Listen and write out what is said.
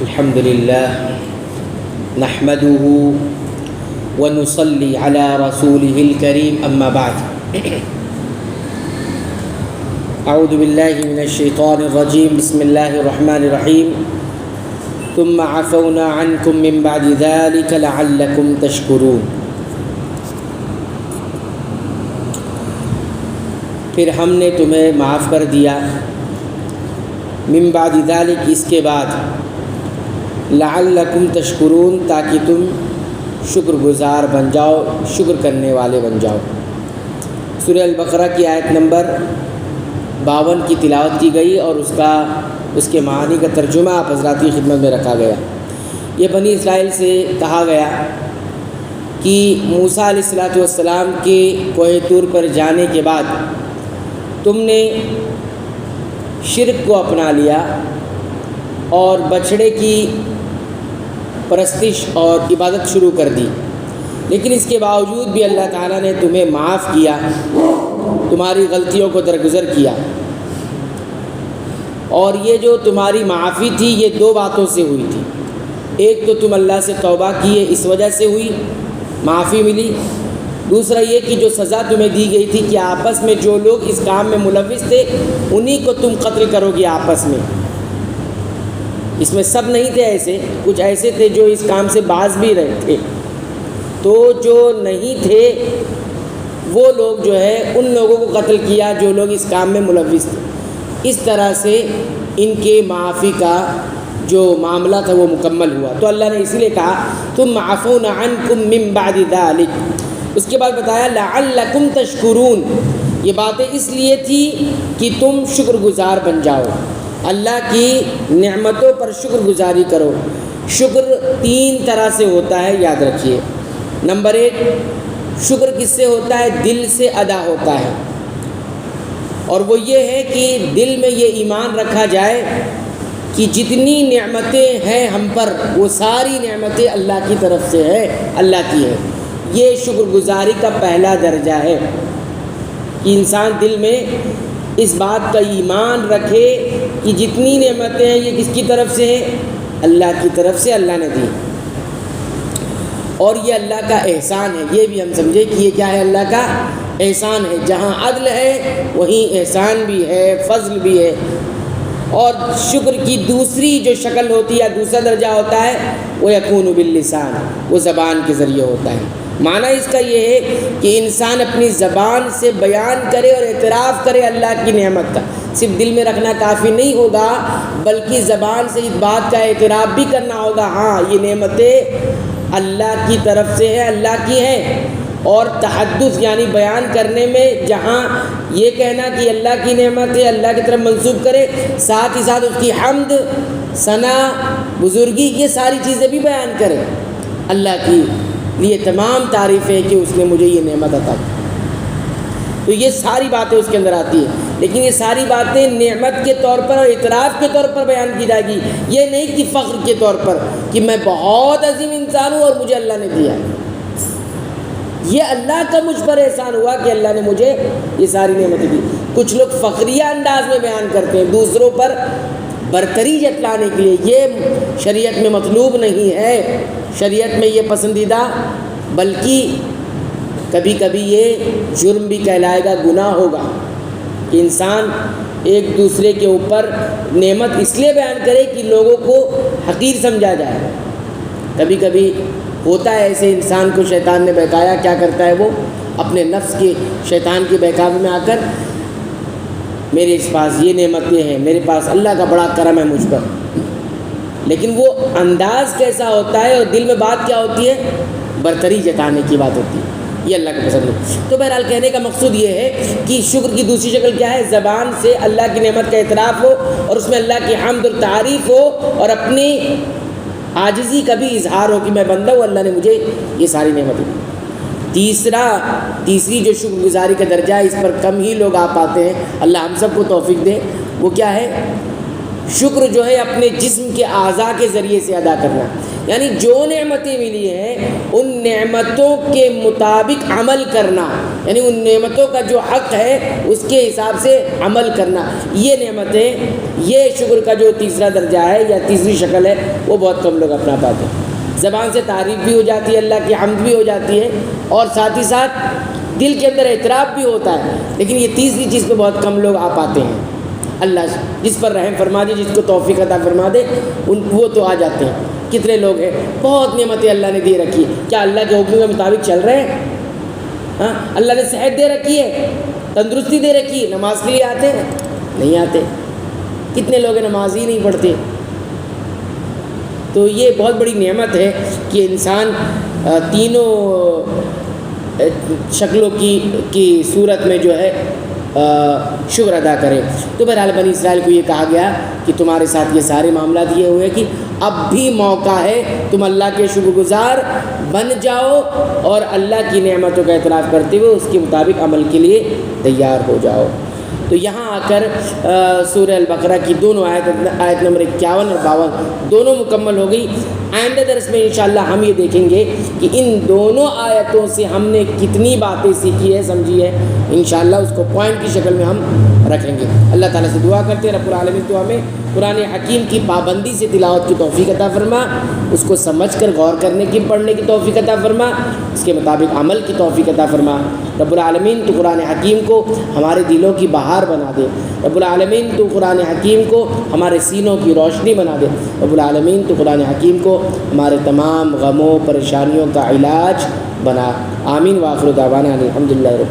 الحمد لله نحمده ونصلي على رسوله الكريم أما بعد أعوذ بالله من الشيطان الرجيم بسم الله الرحمن الرحيم ثم عفونا عنكم من بعد ذلك لعلكم تشكرون. پھر ہم نے تمہیں معاف کر دیا من بعد ذلك اس کے بعد لعلکم تشکرون تاکہ تم شکر گزار بن جاؤ، شکر کرنے والے بن جاؤ. سورہ البقرہ کی آیت نمبر 52 کی تلاوت کی گئی اور اس کے معانی کا ترجمہ آپ حضرات کی خدمت میں رکھا گیا. یہ بنی اسرائیل سے کہا گیا کہ موسیٰ علیہ السلام کے کوہ طور پر جانے کے بعد تم نے شرک کو اپنا لیا اور بچھڑے کی پرستش اور عبادت شروع کر دی، لیکن اس کے باوجود بھی اللہ تعالیٰ نے تمہیں معاف کیا، تمہاری غلطیوں کو درگزر کیا. اور یہ جو تمہاری معافی تھی یہ دو باتوں سے ہوئی تھی. ایک تو تم اللہ سے توبہ کیے اس وجہ سے ہوئی، معافی ملی. دوسرا یہ کہ جو سزا تمہیں دی گئی تھی کہ آپس میں جو لوگ اس کام میں ملوث تھے انہی کو تم قتل کرو گے آپس میں. اس میں سب نہیں تھے، ایسے کچھ ایسے تھے جو اس کام سے باز بھی رہے تھے. تو جو نہیں تھے وہ لوگ جو ہے ان لوگوں کو قتل کیا جو لوگ اس کام میں ملوث تھے. اس طرح سے ان کے معافی کا جو معاملہ تھا وہ مکمل ہوا. تو اللہ نے اسی لیے کہا ثم عفونا عنکم من بعد ذلک. اس کے بعد بتایا لعلکم تشکرون. یہ باتیں اس لیے تھی کہ تم شکر گزار بن جاؤ، اللہ کی نعمتوں پر شکر گزاری کرو. شکر 3 طرح سے ہوتا ہے، یاد رکھیے. نمبر 1، شکر کس سے ہوتا ہے؟ دل سے ادا ہوتا ہے. اور وہ یہ ہے کہ دل میں یہ ایمان رکھا جائے کہ جتنی نعمتیں ہیں ہم پر وہ ساری نعمتیں اللہ کی طرف سے ہے، اللہ کی ہے. یہ شکر گزاری کا پہلا درجہ ہے کہ انسان دل میں اس بات کا ایمان رکھے کہ جتنی نعمتیں ہیں یہ کس کی طرف سے ہیں؟ اللہ کی طرف سے اللہ نے دی. اور یہ اللہ کا احسان ہے. یہ بھی ہم سمجھے کہ یہ کیا ہے؟ اللہ کا احسان ہے. جہاں عدل ہے وہیں احسان بھی ہے، فضل بھی ہے. اور شکر کی دوسری جو شکل ہوتی ہے یا دوسرا درجہ ہوتا ہے وہ یکون باللسان، وہ زبان کے ذریعے ہوتا ہے. معنی اس کا یہ ہے کہ انسان اپنی زبان سے بیان کرے اور اعتراف کرے اللہ کی نعمت کا. صرف دل میں رکھنا کافی نہیں ہوگا بلکہ زبان سے اس بات کا اعتراف بھی کرنا ہوگا، ہاں یہ نعمتیں اللہ کی طرف سے ہیں، اللہ کی ہیں. اور تحدث یعنی بیان کرنے میں جہاں یہ کہنا کہ اللہ کی نعمت ہے اللہ کی طرف منسوب کرے، ساتھ ہی ساتھ اس کی حمد، ثنا، بزرگی، یہ ساری چیزیں بھی بیان کرے. اللہ کی لیے تمام تعریفیں کہ اس نے مجھے یہ نعمت عطا کی. تو یہ ساری باتیں اس کے اندر آتی ہیں، لیکن یہ ساری باتیں نعمت کے طور پر اور اعتراف کے طور پر بیان کی جائے گی. یہ نہیں کہ فخر کے طور پر کہ میں بہت عظیم انسان ہوں اور مجھے اللہ نے دیا. یہ اللہ کا مجھ پر احسان ہوا کہ اللہ نے مجھے یہ ساری نعمتیں دی. کچھ لوگ فخریہ انداز میں بیان کرتے ہیں دوسروں پر برتری جتلانے کے لیے. یہ شریعت میں مطلوب نہیں ہے، شریعت میں یہ پسندیدہ، بلکہ کبھی کبھی یہ جرم بھی کہلائے گا، گناہ ہوگا کہ انسان ایک دوسرے کے اوپر نعمت اس لیے بیان کرے کہ لوگوں کو حقیر سمجھا جائے. کبھی کبھی ہوتا ہے ایسے انسان کو شیطان نے بہکایا. کیا کرتا ہے وہ؟ اپنے نفس کے شیطان کے بہکاوے میں آ کر میرے اس پاس یہ نعمتیں ہیں، میرے پاس اللہ کا بڑا کرم ہے مجھ پر. لیکن وہ انداز کیسا ہوتا ہے اور دل میں بات کیا ہوتی ہے؟ برتری جتانے کی بات ہوتی ہے. یہ اللہ کا پسند ہے. تو بہرحال کہنے کا مقصود یہ ہے کہ شکر کی دوسری شکل کیا ہے؟ زبان سے اللہ کی نعمت کا اعتراف ہو اور اس میں اللہ کی حمد اور تعریف ہو اور اپنی عاجزی کا بھی اظہار ہو کہ میں بندہ ہوں، اللہ نے مجھے یہ ساری نعمتیں دی. تیسری جو شکر گزاری کا درجہ ہے اس پر کم ہی لوگ آ پاتے ہیں، اللہ ہم سب کو توفیق دے. وہ کیا ہے؟ شکر جو ہے اپنے جسم کے اعضاء کے ذریعے سے ادا کرنا، یعنی جو نعمتیں ملی ہیں ان نعمتوں کے مطابق عمل کرنا، یعنی ان نعمتوں کا جو حق ہے اس کے حساب سے عمل کرنا. یہ نعمتیں، یہ شکر کا جو تیسرا درجہ ہے یا تیسری شکل ہے، وہ بہت کم لوگ اپنا پاتے ہیں. زبان سے تعریف بھی ہو جاتی ہے، اللہ کی حمد بھی ہو جاتی ہے، اور ساتھ ہی ساتھ دل کے اندر اعتراف بھی ہوتا ہے، لیکن یہ تیسری چیز پہ بہت کم لوگ آ پاتے ہیں. اللہ جس پر رحم فرما دے، جس کو توفیق عطا فرما دے، وہ تو آ جاتے ہیں. کتنے لوگ ہیں بہت نعمتیں اللہ نے دے رکھی، کیا اللہ کے حکم کے مطابق چل رہے ہیں؟ ہاں، اللہ نے صحت دے رکھی ہے، تندرستی دے رکھی ہے، نماز کے لیے آتے ہیں؟ نہیں آتے. کتنے لوگ نماز ہی نہیں پڑھتے. تو یہ بہت بڑی نعمت ہے کہ انسان تینوں شکلوں کی صورت میں جو ہے شکر ادا کرے. تو بہرحال بنی اسرائیل کو یہ کہا گیا کہ تمہارے ساتھ یہ سارے معاملات یہ ہوئے کہ اب بھی موقع ہے، تم اللہ کے شکر گزار بن جاؤ اور اللہ کی نعمتوں کا اعتراف کرتے ہوئے اس کے مطابق عمل کے لیے تیار ہو جاؤ. تو یہاں آ کر سورہ البقرہ کی دونوں آیت نمبر 51 اور 52 دونوں مکمل ہو گئی. آئندہ درس میں انشاءاللہ ہم یہ دیکھیں گے کہ ان دونوں آیتوں سے ہم نے کتنی باتیں سیکھی ہے، سمجھی ہے. انشاءاللہ اس کو پوائنٹ کی شکل میں ہم رکھیں گے. اللہ تعالیٰ سے دعا کرتے ہیں رب العالمین تو ہمیں قرآن حکیم کی پابندی سے تلاوت کی توفیق عطا فرما، اس کو سمجھ کر غور کرنے کی، پڑھنے کی توفیق عطا فرما، اس کے مطابق عمل کی توفیق عطا فرما. رب العالمین تو قرآن حکیم کو ہمارے دلوں کی بہار بنا دے. رب العالمین تو قرآن حکیم کو ہمارے سینوں کی روشنی بنا دے. رب العالمین تو قرآن حکیم کو ہمارے تمام غموں پریشانیوں کا علاج بنا. آمین. وآخر دعوانا الحمدللہ رب العالمین.